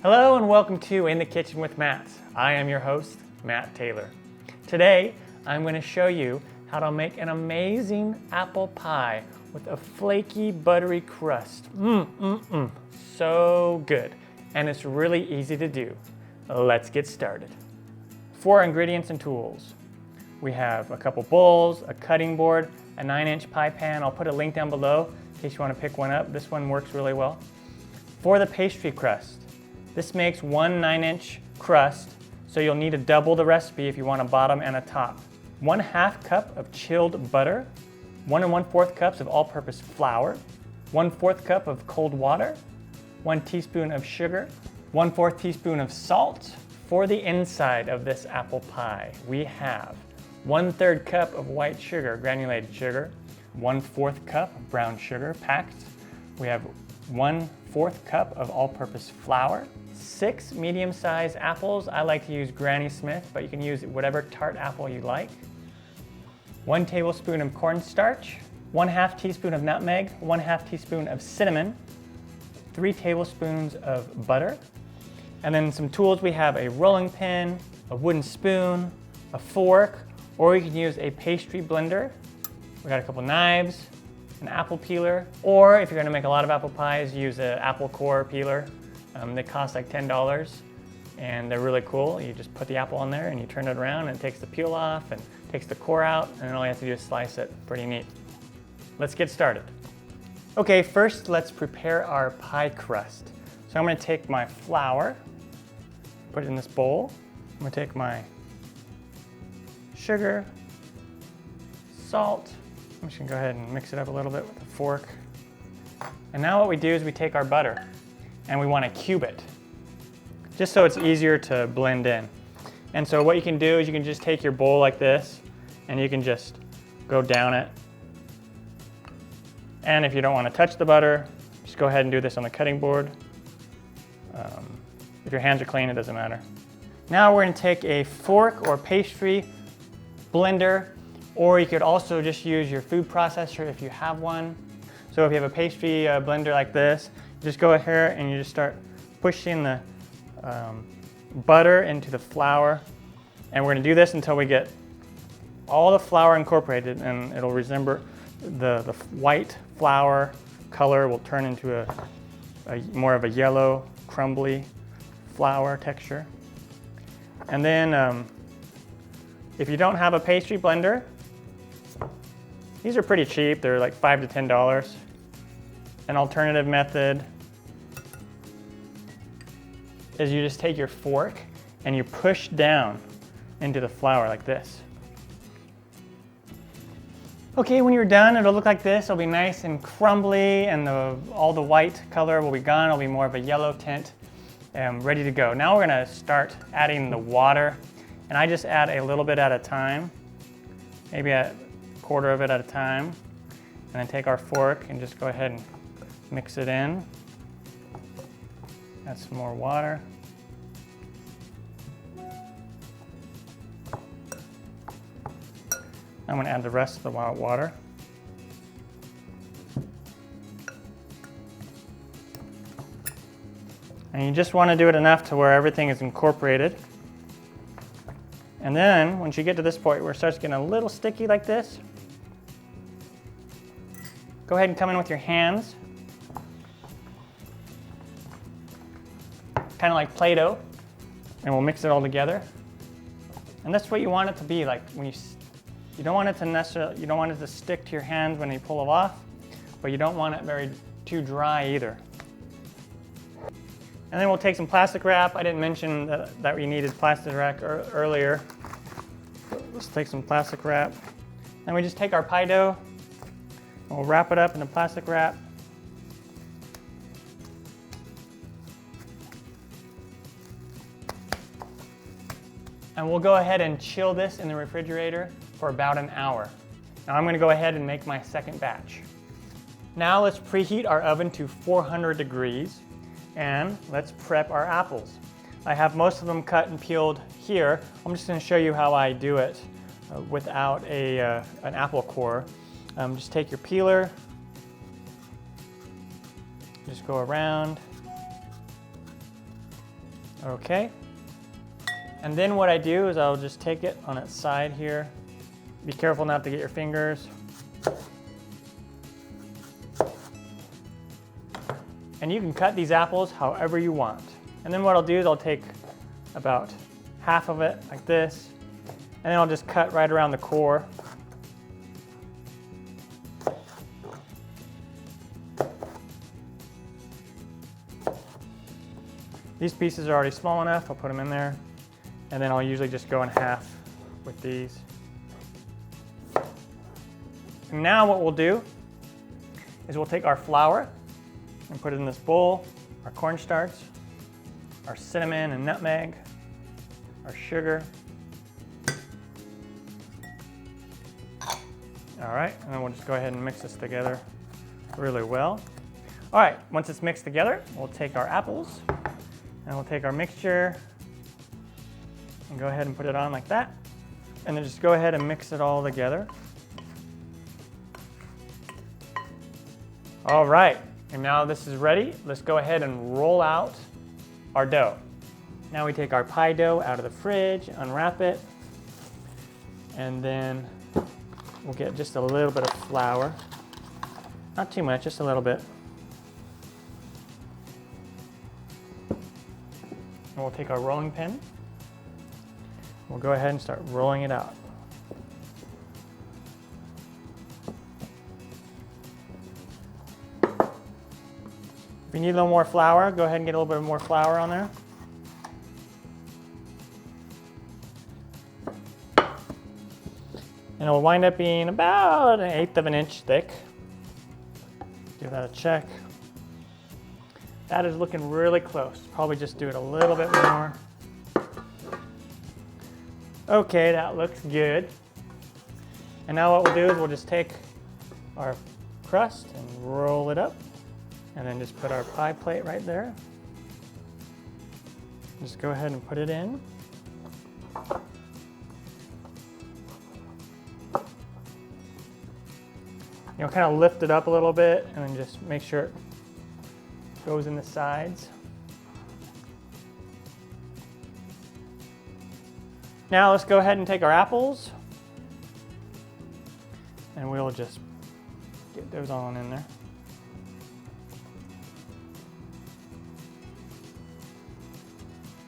Hello and welcome to In the Kitchen with Matt. I am your host, Matt Taylor. Today, I'm going to show you how to make an amazing apple pie with a flaky, buttery crust. So good. And it's really easy to do. Let's get started. For our ingredients and tools, we have a couple bowls, a cutting board, a 9-inch pie pan. I'll put a link down below in case you want to pick one up. This one works really well. For the pastry crust, this makes one 9-inch crust, so you'll need to double the recipe if you want a bottom and a top. 1/2 cup of chilled butter, 1 1/4 cups of all-purpose flour, 1/4 cup of cold water, 1 teaspoon of sugar, 1/4 teaspoon of salt. For the inside of this apple pie, we have 1/3 cup of white sugar, granulated sugar, 1/4 cup of brown sugar packed. We have 1/4 cup of all-purpose flour, 6 medium-sized apples. I like to use Granny Smith, but you can use whatever tart apple you like. 1 tablespoon of cornstarch, 1/2 teaspoon of nutmeg, 1/2 teaspoon of cinnamon, 3 tablespoons of butter. And then some tools, we have a rolling pin, a wooden spoon, a fork, or you can use a pastry blender. We got a couple knives, an apple peeler, or if you're gonna make a lot of apple pies, use an apple core peeler. They cost like $10 and they're really cool. You just put the apple on there and you turn it around and it takes the peel off and takes the core out, and then all you have to do is slice it. Pretty neat. Let's get started. Okay, first let's prepare our pie crust. So I'm gonna take my flour, put it in this bowl. I'm gonna take my sugar, salt. I'm just gonna go ahead and mix it up a little bit with a fork. And now what we do is we take our butter and we wanna cube it, just so it's easier to blend in. And so what you can do is you can just take your bowl like this and you can just go down it. And if you don't wanna touch the butter, just go ahead and do this on the cutting board. If your hands are clean, it doesn't matter. Now we're gonna take a fork or pastry blender, or you could also just use your food processor if you have one. So if you have a pastry blender like this, just go ahead and you just start pushing the butter into the flour. And we're gonna do this until we get all the flour incorporated, and it'll resemble the white flour color will turn into a more of a yellow, crumbly flour texture. And then if you don't have a pastry blender, these are pretty cheap. They're like $5 to $10. An alternative method is you just take your fork and you push down into the flour like this. Okay, when you're done, it'll look like this. It'll be nice and crumbly, and all the white color will be gone. It'll be more of a yellow tint and ready to go. Now we're gonna start adding the water, and I just add a little bit at a time, maybe a quarter of it at a time, and then take our fork and just go ahead and mix it in. Add some more water. I'm going to add the rest of the water. And you just want to do it enough to where everything is incorporated. And then once you get to this point where it starts getting a little sticky like this, go ahead and come in with your hands, kind of like Play-Doh, and we'll mix it all together. And that's what you want it to be like. When you don't want it to stick to your hands when you pull it off, but you don't want it too dry either. And then we'll take some plastic wrap. I didn't mention that we needed plastic wrap earlier. Let's take some plastic wrap. And we just take our pie dough and we'll wrap it up in the plastic wrap. And we'll go ahead and chill this in the refrigerator for about an hour. Now I'm going to go ahead and make my second batch. Now let's preheat our oven to 400 degrees and let's prep our apples. I have most of them cut and peeled here. I'm just going to show you how I do it without an apple core. Just take your peeler, just go around, Okay. And then what I do is I'll just take it on its side here. Be careful not to get your fingers. And you can cut these apples however you want. And then what I'll do is I'll take about half of it like this, and then I'll just cut right around the core. These pieces are already small enough, I'll put them in there. And then I'll usually just go in half with these. And now what we'll do is we'll take our flour and put it in this bowl, our cornstarch, our cinnamon and nutmeg, our sugar. All right, and then we'll just go ahead and mix this together really well. All right, once it's mixed together, we'll take our apples and we'll take our mixture and go ahead and put it on like that. And then just go ahead and mix it all together. All right, and now this is ready. Let's go ahead and roll out our dough. Now we take our pie dough out of the fridge, unwrap it, and then we'll get just a little bit of flour. Not too much, just a little bit. And we'll take our rolling pin. We'll go ahead and start rolling it out. If you need a little more flour, go ahead and get a little bit more flour on there. And it'll wind up being about 1/8 of an inch thick. Give that a check. That is looking really close. Probably just do it a little bit more. Okay, that looks good. And now what we'll do is we'll just take our crust and roll it up, and then just put our pie plate right there. Just go ahead and put it in. You know, kind of lift it up a little bit and then just make sure it goes in the sides. Now let's go ahead and take our apples and we'll just get those on in there.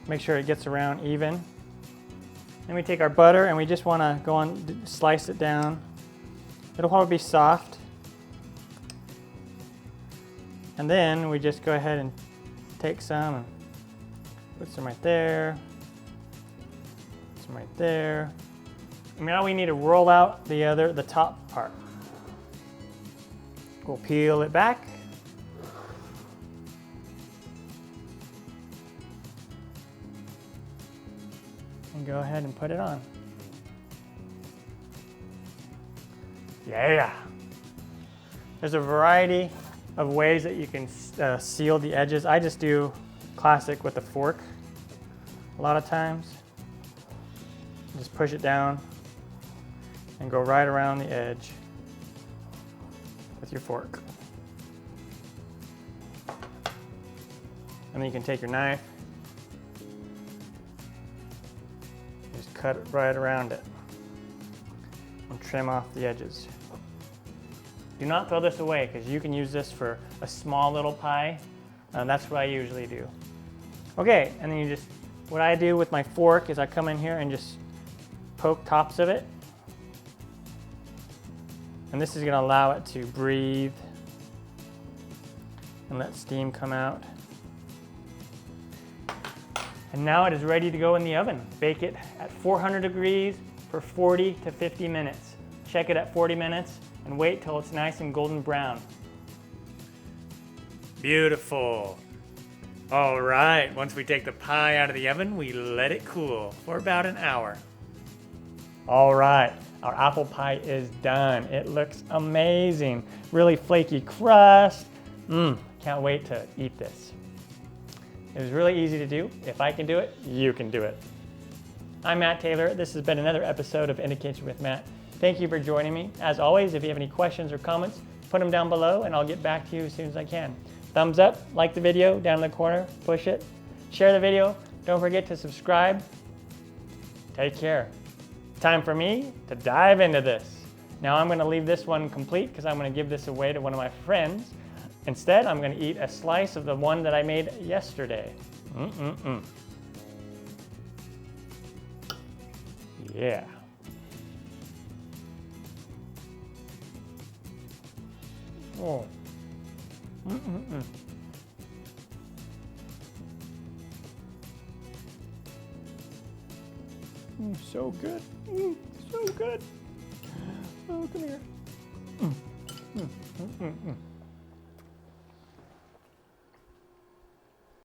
Make sure it gets around even. Then we take our butter and we just want to go on, slice it down. It'll probably be soft. And then we just go ahead and take some and put some right there. Some right there. And now we need to roll out the top part. We'll peel it back. And go ahead and put it on. Yeah. There's a variety of ways that you can seal the edges. I just do classic with a fork a lot of times. Just push it down and go right around the edge with your fork. And then you can take your knife, just cut it right around it and trim off the edges. Do not throw this away because you can use this for a small little pie. That's what I usually do. Okay, and then what I do with my fork is I come in here and just poke tops of it. And this is going to allow it to breathe and let steam come out. And now it is ready to go in the oven. Bake it at 400 degrees for 40 to 50 minutes. Check it at 40 minutes and wait till it's nice and golden brown. Beautiful. All right, once we take the pie out of the oven, we let it cool for about an hour. All right, our apple pie is done. It looks amazing. Really flaky crust. Can't wait to eat this. It was really easy to do. If I can do it, you can do it. I'm Matt Taylor. This has been another episode of In the Kitchen with Matt. Thank you for joining me. As always, if you have any questions or comments, put them down below and I'll get back to you as soon as I can. Thumbs up, like the video down in the corner, push it. Share the video, Don't forget to subscribe. Take care. Time for me to dive into this. Now I'm gonna leave this one complete because I'm gonna give this away to one of my friends. Instead, I'm gonna eat a slice of the one that I made yesterday. Yeah. Oh. So good. So good. Oh, come here.